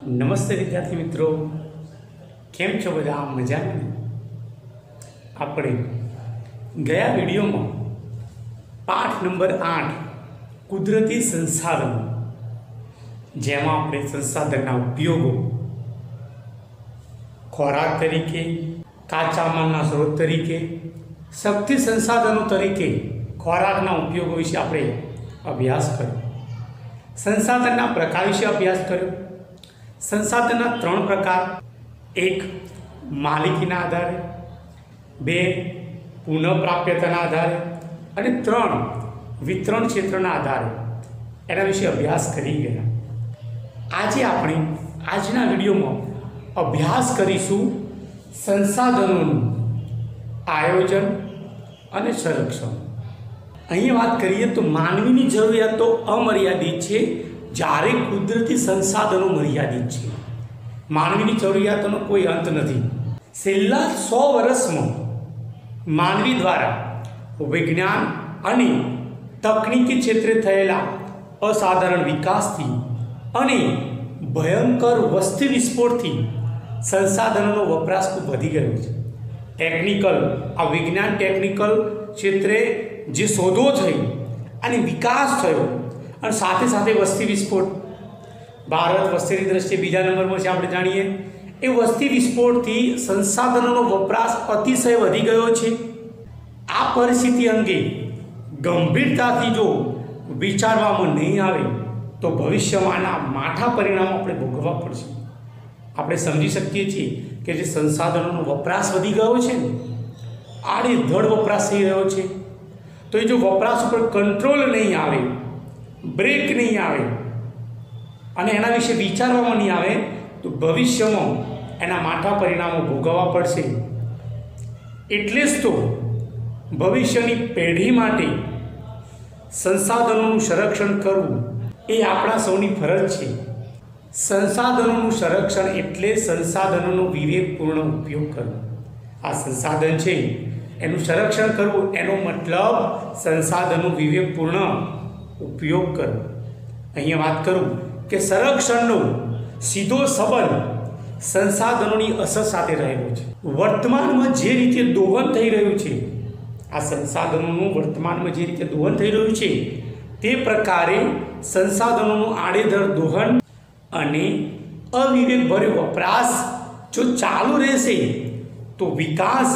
નમસ્તે વિદ્યાર્થી મિત્રો, કેમ છો બધા? મજામાં? આપણે ગયા વિડીયોમાં પાઠ નંબર 8 કુદરતી સંસાધનો, જેમાં આપણે સંસાધનના ઉપયોગો, ખોરાક તરીકે, કાચા માલના સ્ત્રોત તરીકે, શક્તિ સંસાધનો તરીકે ખોરાકના ઉપયોગો વિશે આપણે અભ્યાસ કર્યો. સંસાધનના પ્રકાર વિશે અભ્યાસ કર્યો. સંસાધનના 3 પ્રકાર: 1 માલિકીના આધારે, 2 પુનઃપ્રાપ્યતાના આધારે અને 3 વિતરણ ક્ષેત્રના આધારે. એના વિશે અભ્યાસ કરી ગયા. આજે આપણે આજના વિડીયોમાં અભ્યાસ કરીશું સંસાધનોનું આયોજન અને સંરક્ષણ. અહીંયા વાત કરીએ તો માનવીની જરૂરિયાતો અમર્યાદિત છે, જ્યારે કુદરતી સંસાધનો મર્યાદિત છે. માનવીની જરૂરિયાતોનો કોઈ અંત નથી. છેલ્લા 100 વર્ષમાં માનવી દ્વારા વિજ્ઞાન અને તકનીકી ક્ષેત્રે થયેલા અસાધારણ વિકાસથી અને ભયંકર વસ્તી વિસ્ફોટથી સંસાધનોનો વપરાશ ખૂબ વધી ગયો છે. આ વિજ્ઞાન ટેકનિકલ ક્ષેત્રે જે શોધો થઈ અને વિકાસ થયો, અને સાથે સાથે વસ્તી વિસ્ફોટ, ભારત વસ્તીની દ્રષ્ટિએ બીજા નંબરમાં છે આપણે જાણીએ, એ વસ્તી વિસ્ફોટથી સંસાધનોનો વપરાશ અતિશય વધી ગયો છે. આ પરિસ્થિતિ અંગે ગંભીરતાથી જો વિચારવામાં નહીં આવે તો ભવિષ્યમાંના માઠા પરિણામો આપણે ભોગવવા પડશે. આપણે સમજી શકીએ છીએ કે જે સંસાધનોનો વપરાશ વધી ગયો છે ને, આડેધડ વપરાશ થઈ રહ્યો છે, તો એ જો વપરાશ ઉપર કંટ્રોલ નહીં આવે, બ્રેક નહીં આવે અને એના વિશે વિચારવામાં નહીં આવે તો ભવિષ્યમાં એના માઠા પરિણામો ભોગવવા પડશે. એટલે જ તો ભવિષ્યની પેઢી માટે સંસાધનોનું સંરક્ષણ કરવું એ આપણા સૌની ફરજ છે. સંસાધનોનું સંરક્ષણ એટલે સંસાધનોનો વિવેકપૂર્ણ ઉપયોગ કરવો. આ સંસાધન છે એનું સંરક્ષણ કરવું, એનો મતલબ સંસાધનનો વિવેકપૂર્ણ ઉપયોગ કરવો. અહીંયા વાત કરું કે સંરક્ષણનો સીધો સંબંધ સંસાધનોની અસર સાથે રહેલો છે. વર્તમાનમાં જે રીતે દોહન થઈ રહ્યું છે, આ સંસાધનોનું વર્તમાનમાં જે રીતે દોહન થઈ રહ્યું છે, તે પ્રકારે સંસાધનોનું આડેધડ દોહન અને અવિવેકભર્યો વપરાશ જો ચાલુ રહેશે તો વિકાસ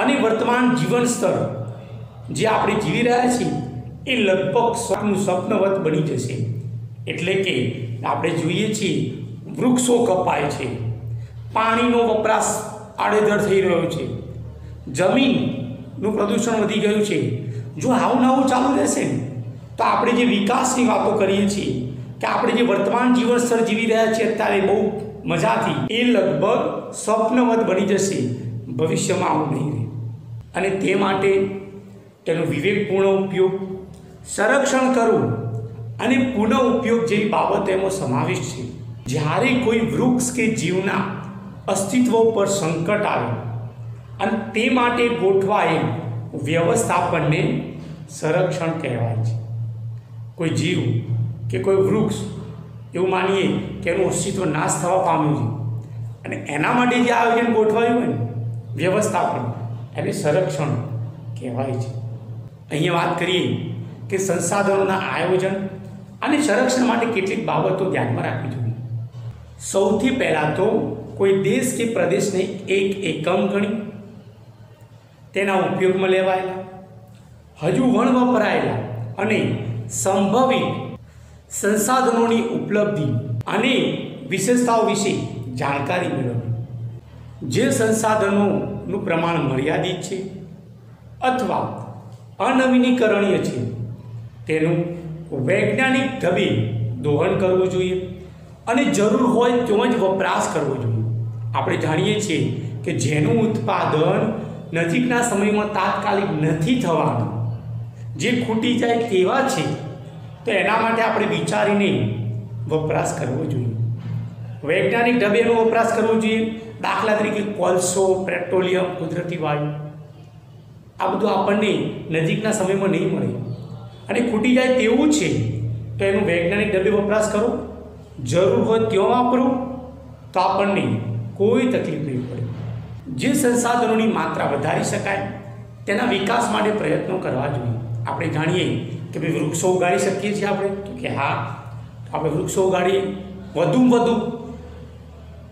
અને વર્તમાન જીવન સ્તર જે આપણે જીવી રહ્યા છીએ એ લગભગ સ્વપ્નવત બની જશે. એટલે કે આપણે જોઈએ છીએ વૃક્ષો કપાય છે, પાણીનો વપરાશ આડેધડ થઈ રહ્યો છે, જમીનનું પ્રદૂષણ વધી ગયું છે. જો આવું નવું ચાલુ રહેશે ને તો આપણે જે વિકાસની વાતો કરીએ છીએ કે આપણે જે વર્તમાન જીવન સ્તર જીવી રહ્યા છીએ અત્યારે બહુ મજાથી, એ લગભગ સ્વપ્નવત બની જશે. ભવિષ્યમાં આવું નહીં રહે. અને તે માટે તેનો વિવેકપૂર્ણ ઉપયોગ, સંરક્ષણ કરવું અને પુનઃ ઉપયોગ જેવી બાબતો એમાં સમાવિષ્ટ છે. જ્યારે કોઈ વૃક્ષ કે જીવના અસ્તિત્વ ઉપર સંકટ આવે અને તે માટે ગોઠવાયેલ વ્યવસ્થાપનને સંરક્ષણ કહેવાય છે. કોઈ જીવ કે કોઈ વૃક્ષ એવું માનીએ કે એનું અસ્તિત્વ નાશ થવા પામ્યું છે અને એના માટે જે આયોજન ગોઠવાયું હોય ને, વ્યવસ્થાપન, એને સંરક્ષણ કહેવાય છે. અહીંયા વાત કરીએ કે સંસાધનોના આયોજન અને સંરક્ષણ માટે કેટલીક બાબતો ધ્યાનમાં રાખવી જોઈએ. સૌથી પહેલાં તો કોઈ દેશ કે પ્રદેશને એક એકમ ગણી તેના ઉપયોગમાં લેવાયેલા, હજુ વપરાયેલા અને સંભવિત સંસાધનોની ઉપલબ્ધિ અને વિશેષતાઓ વિશે જાણકારી મેળવવી. જે સંસાધનોનું પ્રમાણ મર્યાદિત છે અથવા અનવીનીકરણીય છે તેનું વૈજ્ઞાનિક ઢબે દોહન કરવું જોઈએ અને જરૂર હોય તેવો જ વપરાશ કરવો જોઈએ. આપણે જાણીએ છીએ કે જેનું ઉત્પાદન નજીકના સમયમાં તાત્કાલિક નથી થવાનું, જે ખૂટી જાય તેવા છે, તો એના માટે આપણે વિચારીને વપરાશ કરવો જોઈએ. વૈજ્ઞાનિક ઢબે એનો વપરાશ કરવો જોઈએ. દાખલા તરીકે કોલસો, પેટ્રોલિયમ, કુદરતી વાયુ, આ બધું આપણને નજીકના સમયમાં નહીં મળે અને ખૂટી જાય તેવું છે, તો એનું વૈજ્ઞાનિક ઢબે વપરાશ કરો. જરૂર હોય ત્યાં વાપરો તો આપણને કોઈ તકલીફ નહીં પડે. જે સંસાધનોની માત્રા વધારી શકાય તેના વિકાસ માટે પ્રયત્નો કરવા જોઈએ. આપણે જાણીએ કે ભાઈ વૃક્ષો ઉગાડી શકીએ છીએ આપણે, તો કે હા, તો આપણે વૃક્ષો ઉગાડીએ વધુમાં વધુ,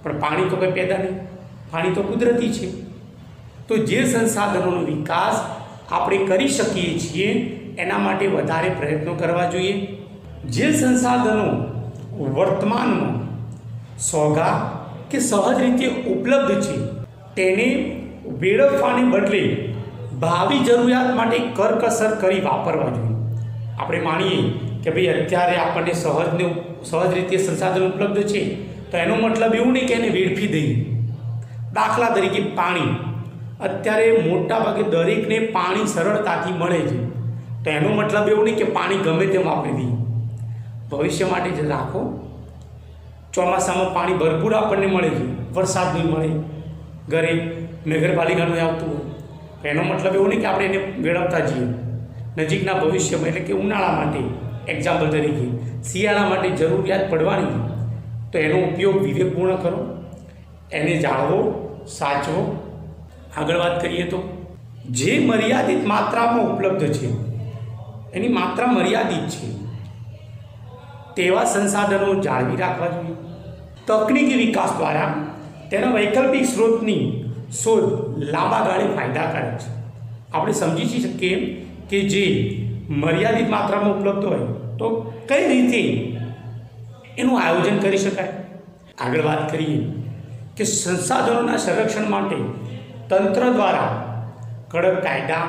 પણ પાણી તો કંઈ પેદા નહીં, પાણી તો કુદરતી છે. તો જે સંસાધનોનો વિકાસ આપણે કરી શકીએ છીએ એના માટે વધારે પ્રયત્નો કરવા જોઈએ. જે સંસાધનો વર્તમાનમાં સોગા કે સહજ રીતે ઉપલબ્ધ છે તેને વેડફવાને બદલે ભાવિ જરૂરિયાત માટે કરકસર કરી વાપરવા જોઈએ. આપણે માનીએ કે ભાઈ અત્યારે આપણને સહજ રીતે સંસાધન ઉપલબ્ધ છે, તો એનો મતલબ એવું નહીં કે એને વેડફી દઈએ. દાખલા તરીકે પાણી, અત્યારે મોટાભાગે દરેકને પાણી સરળતાથી મળે છે, તો એનો મતલબ એવું નહીં કે પાણી ગમે તેમ વાપરી દઈએ. ભવિષ્ય માટે જ રાખો. ચોમાસામાં પાણી ભરપૂર આપણને મળે છે, વરસાદ નહીં મળે, ઘરે નગરપાલિકાનું આવતું હોય, તો એનો મતલબ એવું નહીં કે આપણે એને વેડફતા જઈએ. નજીકના ભવિષ્યમાં એટલે કે ઉનાળા માટે એક્ઝામ્પલ તરીકે, શિયાળા માટે જરૂરિયાત પડવાની, તો એનો ઉપયોગ વિવેકપૂર્ણ કરો, એને જાળવો, સાચવો. આગળ વાત કરીએ તો જે મર્યાદિત માત્રામાં ઉપલબ્ધ છે, એની માત્રા મર્યાદિત છે, તેવા સંસાધનો જાળવી રાખવા જોઈએ. તકનીકી વિકાસ દ્વારા તેના વૈકલ્પિક સ્ત્રોતની શોધ લાંબા ગાળે ફાયદાકારક છે. આપણે સમજી શકીએ કે જે મર્યાદિત માત્રામાં ઉપલબ્ધ હોય તો કઈ રીતે એનું આયોજન કરી શકાય. આગળ વાત કરીએ કે સંસાધનોના સંરક્ષણ માટે તંત્ર દ્વારા કડક કાયદા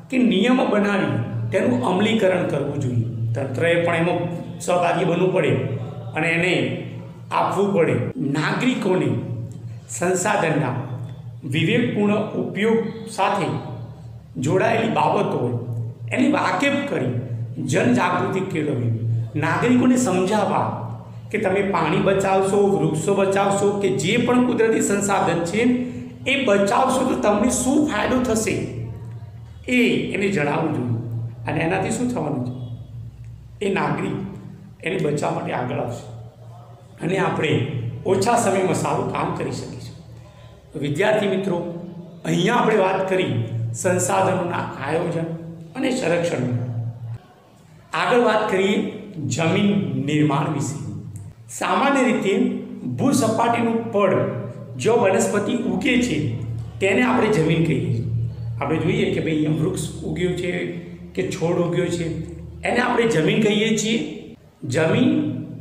કે નિયમો બનાવી તેનું અમલીકરણ કરવું જોઈએ. તંત્રએ પણ એમાં સહભાગી બનવું પડે અને એને આપવું પડે. નાગરિકોને સંસાધનના વિવેકપૂર્ણ ઉપયોગ સાથે જોડાયેલી બાબતો હોય એને વાકેફ કરી જનજાગૃતિ કેળવવી. નાગરિકોને સમજાવવા કે તમે પાણી બચાવશો, વૃક્ષો બચાવશો કે જે પણ કુદરતી સંસાધન છે એ બચાવશો તો તમને શું ફાયદો થશે એને જણાવવું જોઈએ. અને એનાથી શું થવાનું છે, એ નાગરિક એને બચાવવા માટે આગળ આવશે અને આપણે ઓછા સમયમાં સારું કામ કરી શકીશું. વિદ્યાર્થી મિત્રો, અહીંયા આપણે વાત કરી સંસાધનોના આયોજન અને સંરક્ષણ. આગળ વાત કરીએ જમીન નિર્માણ વિશે. સામાન્ય રીતે ભૂસપાટીનું પડ જો વનસ્પતિ ઉગે છે તેને આપણે જમીન કહીએ છીએ. આપણે જોઈએ કે ભાઈ અહીંયા વૃક્ષ ઉગ્યું છે કે છોડ ઉગ્યો છે, એને આપણે જમીન કહીએ છીએ. જમીન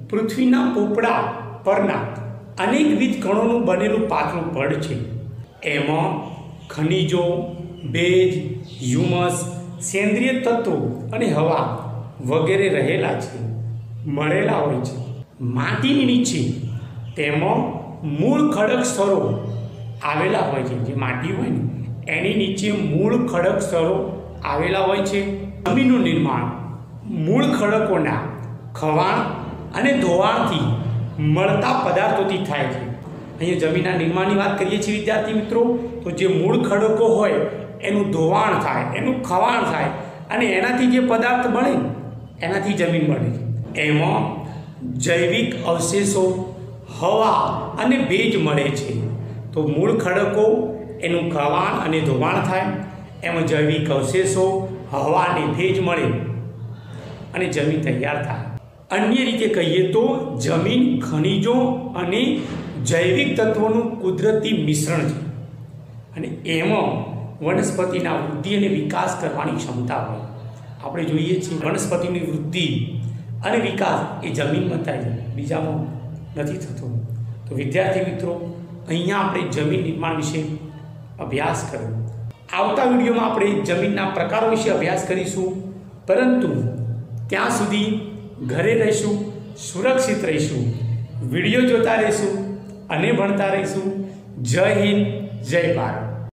પૃથ્વીના પોપડા પરના અનેકવિધ કણોનું બનેલું પાતળું પડ છે. એમાં ખનિજો, ભેજ, હ્યુમસ, સેન્દ્રિય તત્વો અને હવા વગેરે રહેલા છે, મળેલા હોય છે. માટીની નીચે તેમાં મૂળ ખડક સ્તરો આવેલા હોય છે. જે માટી હોય ને એની નીચે મૂળ ખડક સ્તરો આવેલા હોય છે. જમીનનું નિર્માણ મૂળ ખડકોના ખવાણ અને ધોવાણથી મળતા પદાર્થોથી થાય છે. અહીંયા જમીનના નિર્માણની વાત કરીએ છીએ વિદ્યાર્થી મિત્રો, તો જે મૂળ ખડકો હોય એનું ધોવાણ થાય, એનું ખવાણ થાય અને એનાથી જે પદાર્થ મળે એનાથી જમીન મળે છે. એમાં જૈવિક અવશેષો, હવા અને ભેજ મળે છે. તો મૂળ ખડકો એનું ખવાણ અને ધોવાણ થાય, એમાં જૈવિક અવશેષો, હવા અને ભેજ મળે અને જમીન તૈયાર થાય. અન્ય રીતે કહીએ તો જમીન ખનિજો અને જૈવિક તત્વોનું કુદરતી મિશ્રણ છે અને એમાં વનસ્પતિના વૃદ્ધિ અને વિકાસ કરવાની ક્ષમતા હોય. આપણે જોઈએ છીએ વનસ્પતિની વૃદ્ધિ અને વિકાસ એ જમીનમાં થાય છે, બીજામાં નથી થતો. તો વિદ્યાર્થી મિત્રો, અહીંયા આપણે જમીન નિર્માણ વિશે અભ્યાસ કર્યો. આવતા વિડીયોમાં આપણે જમીનના પ્રકારો વિશે અભ્યાસ કરીશું. પરંતુ ત્યાં સુધી ઘરે રહીશું, સુરક્ષિત રહીશું, વિડીયો જોતા રહીશું અને ભણતા રહીશું. જય હિન્દ, જય ભારત.